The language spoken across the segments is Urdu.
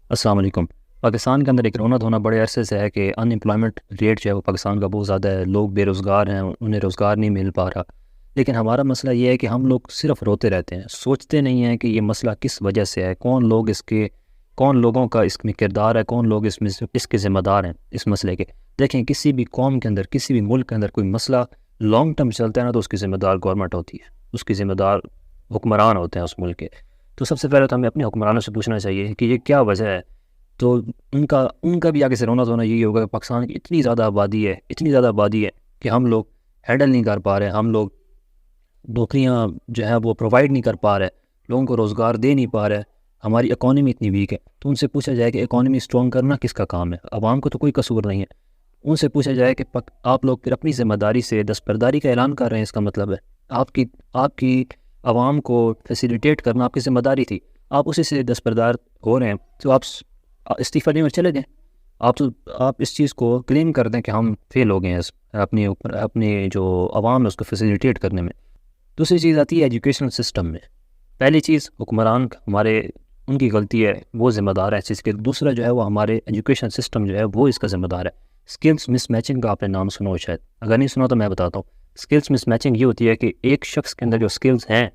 السلام علیکم۔ پاکستان کے اندر ایک رونق ہونا بڑے عرصے سے ہے کہ ان امپلائمنٹ ریٹ جو ہے وہ پاکستان کا بہت زیادہ ہے، لوگ بے روزگار ہیں، انہیں روزگار نہیں مل پا رہا۔ لیکن ہمارا مسئلہ یہ ہے کہ ہم لوگ صرف روتے رہتے ہیں، سوچتے نہیں ہیں کہ یہ مسئلہ کس وجہ سے ہے، کون لوگوں کا اس میں کردار ہے، کون لوگ اس کے ذمہ دار ہیں اس مسئلے کے۔ دیکھیں، کسی بھی قوم کے اندر، کسی بھی ملک کے اندر کوئی مسئلہ لانگ ٹرم چلتا ہے نا، تو اس کی ذمہ دار گورنمنٹ ہوتی ہے، اس کی ذمہ دار حکمران ہوتے ہیں اس ملک کے۔ تو سب سے پہلے تو ہمیں اپنے حکمرانوں سے پوچھنا چاہیے کہ یہ کیا وجہ ہے۔ تو ان کا بھی آگے سے رونا دھونا یہی ہوگا کہ پاکستان کی اتنی زیادہ آبادی ہے کہ ہم لوگ ہینڈل نہیں کر پا رہے، ہم لوگ نوکریاں جو ہے وہ پرووائڈ نہیں کر پا رہے، لوگوں کو روزگار دے نہیں پا رہے، ہماری اکانومی اتنی ویک ہے۔ تو ان سے پوچھا جائے کہ اکانومی اسٹرانگ کرنا کس کا کام ہے؟ عوام کو تو کوئی قصور نہیں ہے۔ ان سے پوچھا جائے کہ آپ لوگ پھر اپنی ذمہ داری سے دستبرداری کا اعلان کر رہے ہیں، اس کا مطلب ہے آپ کی عوام کو فیسیلیٹیٹ کرنا آپ کی ذمہ داری تھی، آپ اسی سے دستبردار ہو رہے ہیں، تو آپ استعفیٰ لے کر چلے جائیں۔ آپ اس چیز کو کلیم کر دیں کہ ہم فیل ہو گئے ہیں اپنے جو عوام ہے اس کو فیسیلیٹیٹ کرنے میں۔ دوسری چیز آتی ہے ایجوکیشنل سسٹم میں۔ پہلی چیز حکمران ان کی غلطی ہے، وہ ذمہ دار ہے اس چیز کے۔ دوسرا جو ہے وہ ہمارے ایجوکیشن سسٹم جو ہے وہ اس کا ذمہ دار ہے۔ اسکلس مس میچنگ کا آپ نے نام سنا ہو شاید، اگر نہیں سنا تو میں بتاتا ہوں۔ اسکلس مس میچنگ یہ ہوتی ہے کہ ایک شخص کے اندر جو اسکلس ہیں،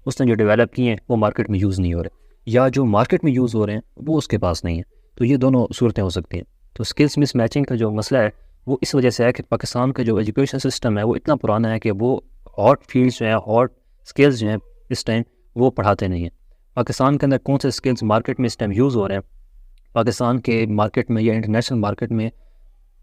اس نے جو ڈیولپ کی ہیں، وہ مارکیٹ میں یوز نہیں ہو رہے، یا جو مارکیٹ میں یوز ہو رہے ہیں وہ اس کے پاس نہیں ہے۔ تو یہ دونوں صورتیں ہو سکتی ہیں۔ تو اسکلس مس میچنگ کا جو مسئلہ ہے وہ اس وجہ سے ہے کہ پاکستان کا جو ایجوکیشن سسٹم ہے وہ اتنا پرانا ہے کہ وہ ہاٹ فیلڈس جو ہیں، ہاٹ اسکلز جو ہیں اس ٹائم وہ پڑھاتے نہیں ہیں۔ پاکستان کے اندر کون سے اسکلز مارکیٹ میں اس ٹائم یوز ہو رہے ہیں، پاکستان کے مارکیٹ میں یا انٹرنیشنل مارکیٹ میں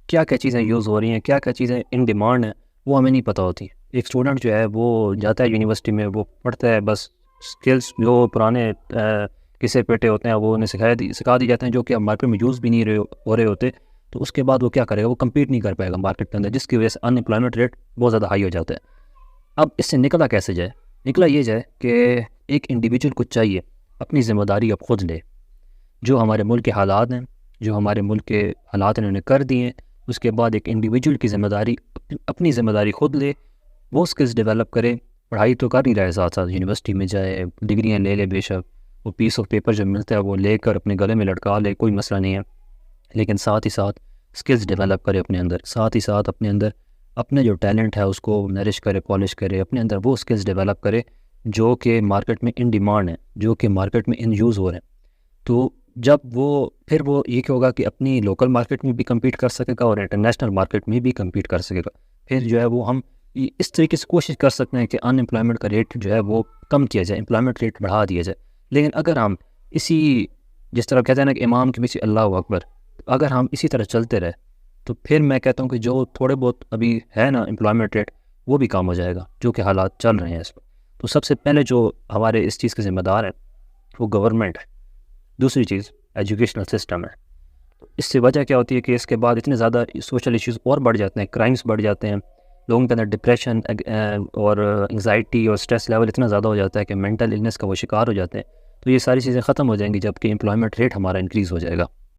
کیا کیا چیزیں یوز ہو رہی ہیں، کیا کیا چیزیں ان ڈیمانڈ ہیں، وہ ہمیں نہیں پتہ ہوتی۔ ایک اسٹوڈنٹ جو ہے وہ جاتا ہے یونیورسٹی میں، وہ پڑھتا ہے، بس اسکلز جو پرانے کسے پیٹے ہوتے ہیں وہ انہیں سکھا دی جاتے ہیں، جو کہ اب مارکیٹ میں یوز بھی نہیں ہو رہے ہوتے۔ تو اس کے بعد وہ کیا کرے گا؟ وہ کمپیٹ نہیں کر پائے گا مارکیٹ کے اندر، جس کی وجہ سے ان امپلائمنٹ ریٹ بہت زیادہ ہائی ہو جاتا ہے۔ اب اس سے نکلا کیسے جائے؟ نکلا یہ جائے کہ ایک انڈیویجول کو چاہیے اپنی ذمہ داری اب خود لے۔ جو ہمارے ملک کے حالات ہیں، جو ہمارے ملک کے حالات انہوں نے کر دیے ہیں، اس کے بعد ایک انڈیویجول کی ذمہ داری، اپنی ذمہ داری خود لے، وہ اسکلز ڈیولپ کرے۔ پڑھائی تو کر ہی رہا ہے، ساتھ ساتھ یونیورسٹی میں جائے، ڈگریاں لے لے، بے شک وہ پیس آف پیپر جو ملتا ہے وہ لے کر اپنے گلے میں لٹکا لے، کوئی مسئلہ نہیں ہے، لیکن ساتھ ہی ساتھ اسکلز ڈیولپ کرے اپنے اندر، ساتھ ہی ساتھ اپنے اندر اپنے جو ٹیلنٹ ہے اس کو نرش کرے، پالش کرے، اپنے اندر وہ اسکلز ڈیولپ کرے جو کہ مارکیٹ میں ان ڈیمانڈ ہیں، جو کہ مارکیٹ میں ان یوز ہو رہے ہیں۔ تو جب پھر وہ یہ کہ ہوگا کہ اپنی لوکل مارکیٹ میں بھی کمپیٹ کر سکے گا اور انٹرنیشنل مارکیٹ میں بھی کمپیٹ کر سکے گا۔ پھر جو ہے وہ ہم اس طریقے سے کوشش کر سکتے ہیں کہ ان امپلائمنٹ کا ریٹ جو ہے وہ کم کیا جائے، امپلائمنٹ ریٹ بڑھا دیا جائے۔ لیکن اگر ہم جس طرح کہتے ہیں نا کہ امام کے پیچھے اللہ اکبر، اگر ہم اسی طرح چلتے رہے تو پھر میں کہتا ہوں کہ جو تھوڑے بہت ابھی ہے نا امپلائمنٹ ریٹ، وہ بھی کم ہو جائے گا، جو کہ حالات چل رہے ہیں اس وقت۔ تو سب سے پہلے جو ہمارے اس چیز کے ذمہ دار ہے وہ گورنمنٹ ہے۔ دوسری چیز ایجوکیشنل سسٹم ہے۔ اس سے وجہ کیا ہوتی ہے کہ اس کے بعد اتنے زیادہ سوشل ایشوز اور بڑھ جاتے ہیں، کرائمز بڑھ جاتے ہیں، لوگوں کے اندر ڈپریشن اور انگزائٹی اور سٹریس لیول اتنا زیادہ ہو جاتا ہے کہ مینٹل النس کا وہ شکار ہو جاتے ہیں۔ تو یہ ساری چیزیں ختم ہو جائیں گی جب کہ امپلائمنٹ ریٹ ہمارا انکریز ہو جائے گا۔